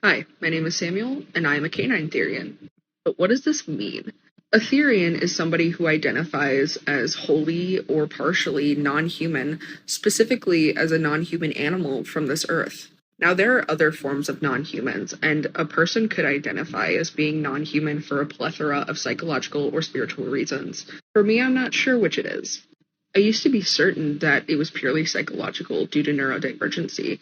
Hi, my name is Samuel, and I am a canine Therian. But what does this mean? A Therian is somebody who identifies as wholly or partially non-human, specifically as a non-human animal from this earth. Now, there are other forms of non-humans, and a person could identify as being non-human for a plethora of psychological or spiritual reasons. For me, I'm not sure which it is. I used to be certain that it was purely psychological due to neurodivergency.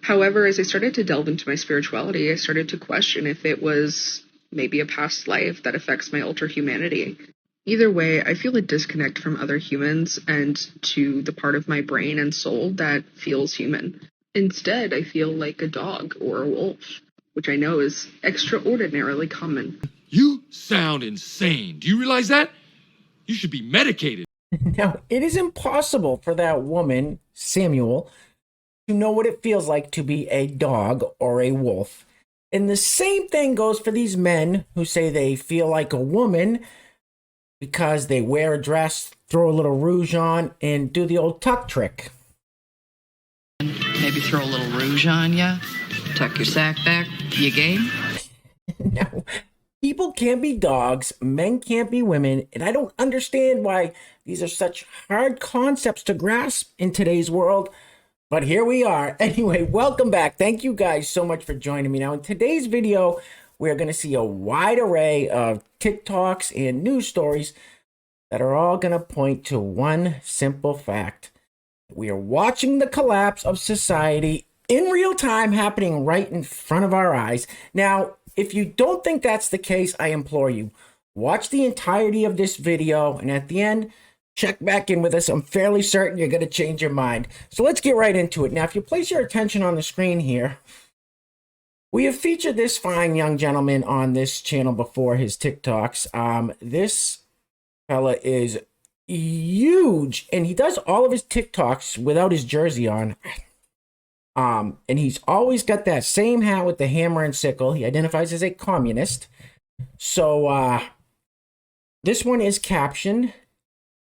However, as I started to delve into my spirituality, I started to question if it was maybe a past life that affects my ultra humanity. Either way, I feel a disconnect from other humans and to the part of my brain and soul that feels human. Instead, I feel like a dog or a wolf, which I know is extraordinarily common. You sound insane. Do you realize that? You should be medicated. Now, it is impossible for that woman, Samuel, to know what it feels like to be a dog or a wolf. And the same thing goes for these men who say they feel like a woman because they wear a dress, throw a little rouge on, and do the old tuck trick. Maybe throw a little rouge on ya, tuck your sack back. You game? Now, people can't be dogs, men can't be women, and I don't understand why these are such hard concepts to grasp in today's world. But here we are. Anyway, welcome back. Thank you guys so much for joining me. Now, in today's video, we're going to see a wide array of TikToks and news stories that are all going to point to one simple fact. We are watching the collapse of society in real time happening right in front of our eyes. Now, if you don't think that's the case, I implore you, watch the entirety of this video, and at the end, check back in with us. I'm fairly certain you're going to change your mind. So let's get right into it. Now, if you place your attention on the screen here, we have featured this fine young gentleman on this channel before, his TikToks. This fella is huge, and he does all of his TikToks without his jersey on. And he's always got that same hat with the hammer and sickle. He identifies as a communist. So, this one is captioned,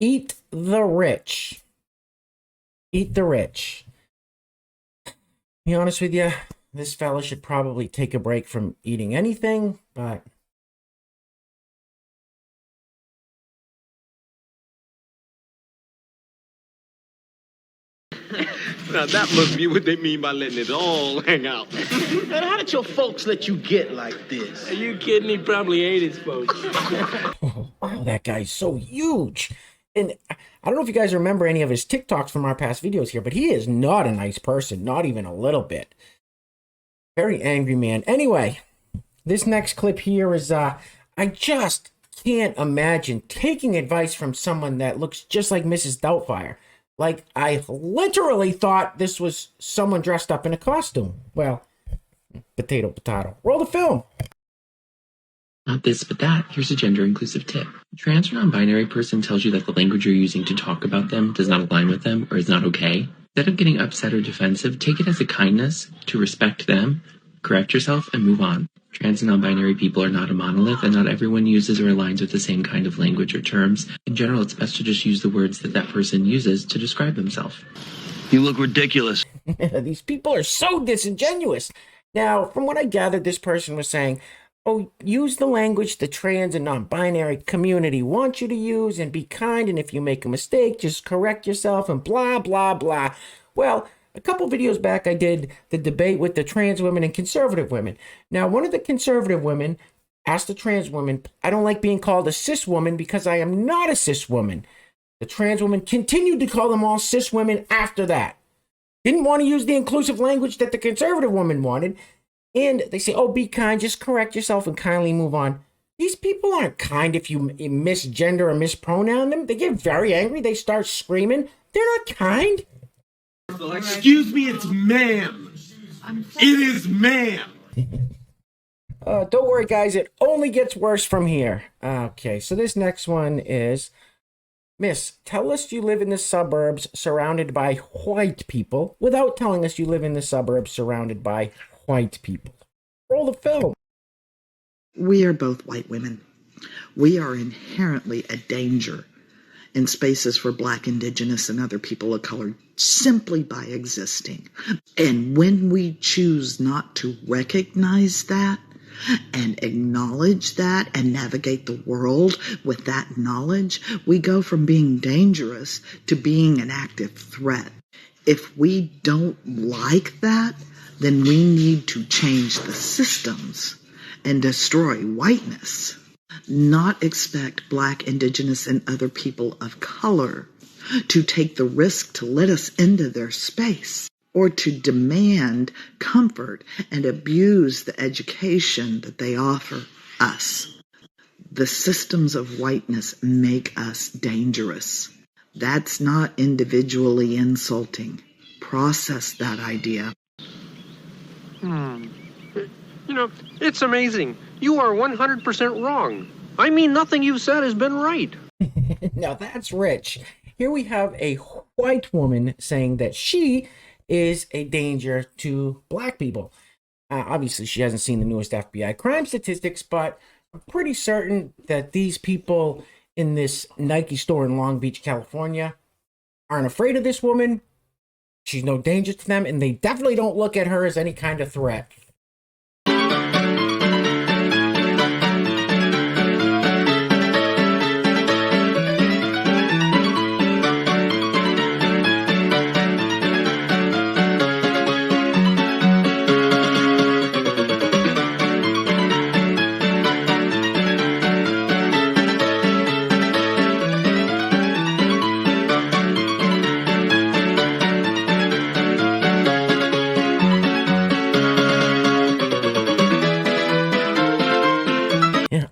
"Eat the rich." Eat the rich. To be honest with you, this fella should probably take a break from eating anything, but Now that must be what they mean by letting it all hang out. Man, how did your folks let you get like this? Are you kidding? He probably ate his folks. oh, wow, that guy's so huge. And I don't know if you guys remember any of his TikToks from our past videos here, but he is not a nice person, not even a little bit. Very angry man. Anyway, this next clip here is, I just can't imagine taking advice from someone that looks just like Mrs. Doubtfire. Like, I literally thought this was someone dressed up in a costume. Well, potato, potato. Roll the film. Not this, but that. Here's a gender-inclusive tip. A trans or non-binary person tells you that the language you're using to talk about them does not align with them or is not okay. Instead of getting upset or defensive, take it as a kindness to respect them, correct yourself, and move on. Trans and non-binary people are not a monolith, and not everyone uses or aligns with the same kind of language or terms. In general, it's best to just use the words that that person uses to describe themselves. You look ridiculous. These people are so disingenuous. Now, from what I gathered, this person was saying, oh, use the language the trans and non-binary community wants you to use and be kind, and if you make a mistake, just correct yourself and blah, blah, blah. Well, a couple videos back, I did the debate with the trans women and conservative women. Now, one of the conservative women asked the trans woman, I don't like being called a cis woman because I am not a cis woman. The trans woman continued to call them all cis women after that. Didn't want to use the inclusive language that the conservative woman wanted. And they say, oh, be kind, just correct yourself and kindly move on. These people aren't kind if you misgender or mispronoun them. They get very angry. They start screaming. They're not kind. Excuse me, it's ma'am. It is ma'am. Don't worry, guys. It only gets worse from here. Okay, so this next one is, Miss, tell us you live in the suburbs surrounded by white people without telling us you live in the suburbs surrounded by white people. Roll the film. We are both white women. We are inherently a danger in spaces for Black, Indigenous, and other people of color simply by existing. And when we choose not to recognize that and acknowledge that and navigate the world with that knowledge, we go from being dangerous to being an active threat. If we don't like that, then we need to change the systems and destroy whiteness, not expect Black, Indigenous, and other people of color to take the risk to let us into their space or to demand comfort and abuse the education that they offer us. The systems of whiteness make us dangerous. That's not individually insulting. Process that idea. You know, it's amazing. You are 100% wrong. I mean, nothing you've said has been right. Now that's rich. Here we have a white woman saying that she is a danger to Black people. Obviously, she hasn't seen the newest FBI crime statistics, but I'm pretty certain that these people in this Nike store in Long Beach, California, aren't afraid of this woman. She's no danger to them, and they definitely don't look at her as any kind of threat.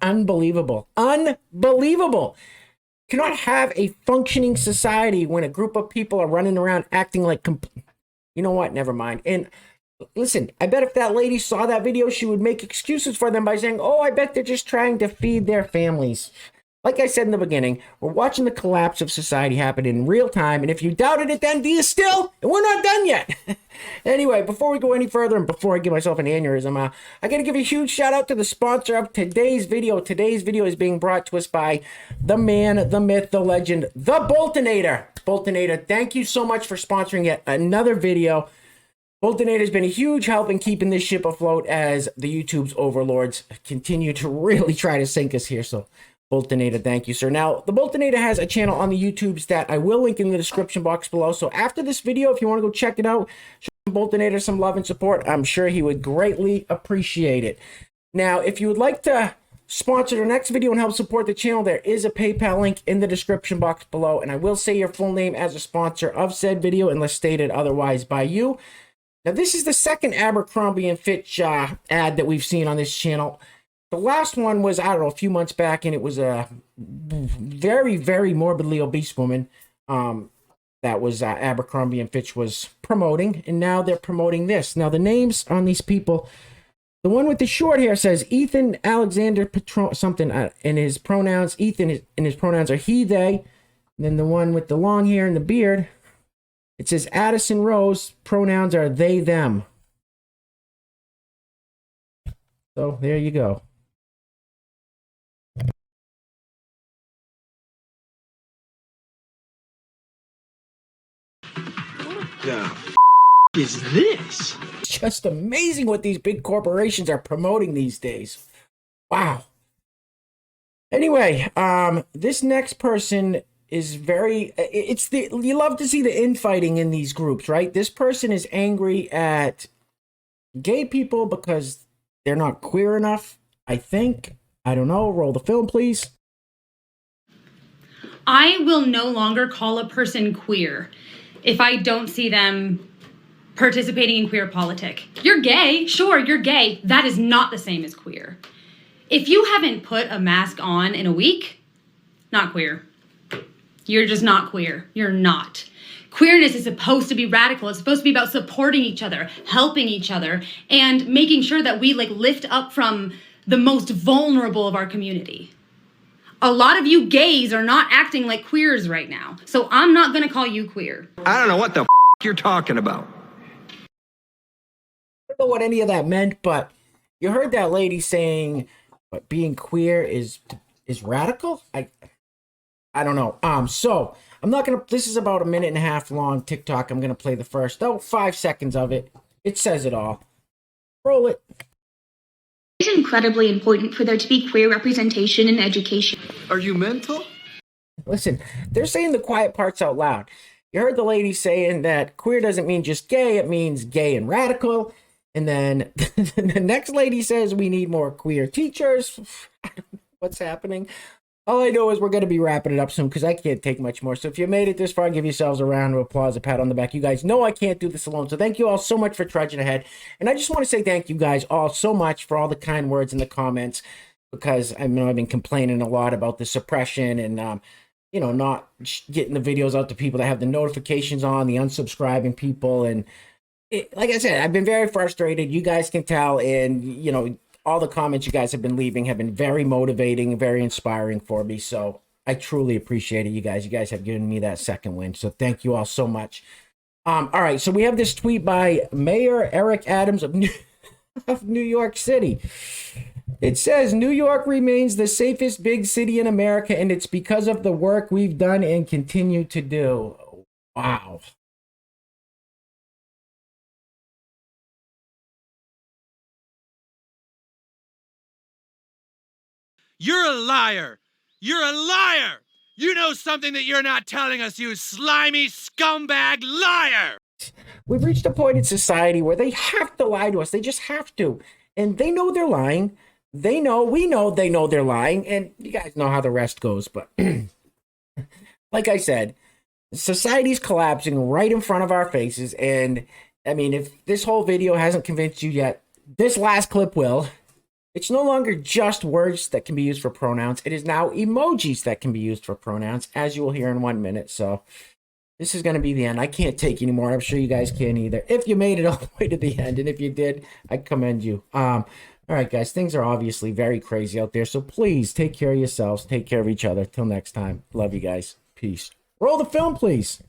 Unbelievable. Unbelievable. Cannot have a functioning society when a group of people are running around acting like... You know what? Never mind. And listen, I bet if that lady saw that video, she would make excuses for them by saying, oh, I bet they're just trying to feed their families. Like I said in the beginning, we're watching the collapse of society happen in real time, and if you doubted it then, do you still? And we're not done yet. Anyway, before we go any further, and before I give myself an aneurysm, I gotta give a huge shout out to the sponsor of today's video. Today's video is being brought to us by the man, the myth, the legend, the Boltonator. Boltonator, thank you so much for sponsoring yet another video. Boltonator has been a huge help in keeping this ship afloat as the YouTube's overlords continue to really try to sink us here, so... Boltonator, thank you, sir. Now, the Boltonator has a channel on the YouTubes that I will link in the description box below. So after this video, if you want to go check it out, show Boltonator some love and support. I'm sure he would greatly appreciate it. Now, if you would like to sponsor the next video and help support the channel, there is a PayPal link in the description box below. And I will say your full name as a sponsor of said video unless stated otherwise by you. Now, this is the second Abercrombie & Fitch ad that we've seen on this channel. The last one was, I don't know, a few months back, and it was a very, very morbidly obese woman that was Abercrombie & Fitch was promoting, and now they're promoting this. Now, the names on these people, the one with the short hair says Ethan Alexander Patron, something, and his pronouns, Ethan, and his pronouns are he, they. And then the one with the long hair and the beard, it says Addison Rose, pronouns are they, them. So, there you go. The is this? It's just amazing what these big corporations are promoting these days. Wow. Anyway, this next person is very, you love to see the infighting in these groups, right? This person is angry at gay people because they're not queer enough, I think. I don't know. Roll the film, please. I will no longer call a person queer if I don't see them participating in queer politic. You're gay, sure, you're gay. That is not the same as queer. If you haven't put a mask on in a week, not queer. You're just not queer. You're not. Queerness is supposed to be radical. It's supposed to be about supporting each other, helping each other, and making sure that we lift up from the most vulnerable of our community. A lot of you gays are not acting like queers right now, so I'm not gonna call you queer. I don't know what the you're talking about. I don't know what any of that meant, but you heard that lady saying, "But being queer is radical." I don't know. So I'm not gonna. This is about a minute and a half long TikTok. I'm gonna play the first 5 seconds of it. It says it all. Roll it. It's incredibly important for there to be queer representation in education. Are you mental? Listen, they're saying the quiet parts out loud. You heard the lady saying that queer doesn't mean just gay, it means gay and radical. And then the next lady says we need more queer teachers. What's happening? All I know is we're going to be wrapping it up soon because I can't take much more. So if you made it this far, give yourselves a round of applause, a pat on the back. You guys know I can't do this alone. So thank you all so much for trudging ahead. And I just want to say thank you guys all so much for all the kind words in the comments, because I know I've been complaining a lot about the suppression and, not getting the videos out to people that have the notifications on, the unsubscribing people. And like I said, I've been very frustrated. You guys can tell. And, all the comments you guys have been leaving have been very motivating, very inspiring for me. So I truly appreciate it, you guys. You guys have given me that second win. So thank you all so much. All right. So we have this tweet by Mayor Eric Adams of New York City. It says, New York remains the safest big city in America, and it's because of the work we've done and continue to do. Wow. You're a liar. You're a liar. You know something that you're not telling us, you slimy scumbag liar. We've reached a point in society where they have to lie to us. They just have to. And they know they're lying. We know they're lying. And you guys know how the rest goes. But like I said, society's collapsing right in front of our faces. And I mean, if this whole video hasn't convinced you yet, this last clip will. It's no longer just words that can be used for pronouns. It is now emojis that can be used for pronouns, as you will hear in 1 minute. So this is going to be the end. I can't take anymore. I'm sure you guys can't either. If you made it all the way to the end, and if you did, I commend you. All right, guys, things are obviously very crazy out there. So please take care of yourselves. Take care of each other. Till next time. Love you guys. Peace. Roll the film, please.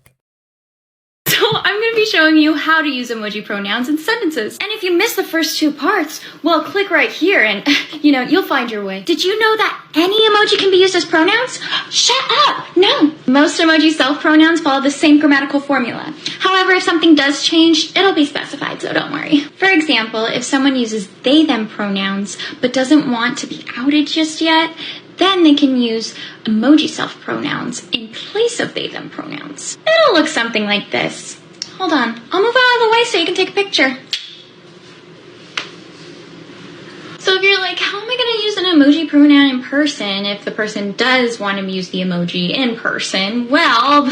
So I'm going to be showing you how to use emoji pronouns in sentences. And if you missed the first 2 parts, well, click right here and, you'll find your way. Did you know that any emoji can be used as pronouns? Shut up! No! Most emoji self-pronouns follow the same grammatical formula. However, if something does change, it'll be specified, so don't worry. For example, if someone uses they-them pronouns but doesn't want to be outed just yet, then they can use emoji self-pronouns in place of they-them pronouns. It'll look something like this. Hold on, I'll move out of the way so you can take a picture. So if you're like, how am I going to use an emoji pronoun in person if the person does want to use the emoji in person? Well,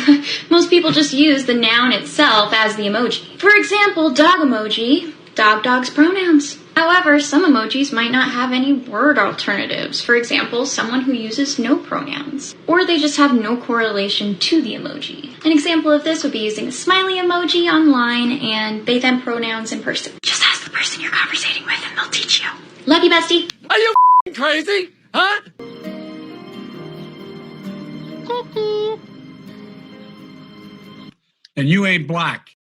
most people just use the noun itself as the emoji. For example, dog emoji, dog's pronouns. However, some emojis might not have any word alternatives. For example, someone who uses no pronouns. Or they just have no correlation to the emoji. An example of this would be using a smiley emoji online and they-them pronouns in person. Just ask the person you're conversating with and they'll teach you. Love you, bestie. Are you crazy? Huh? And you ain't black.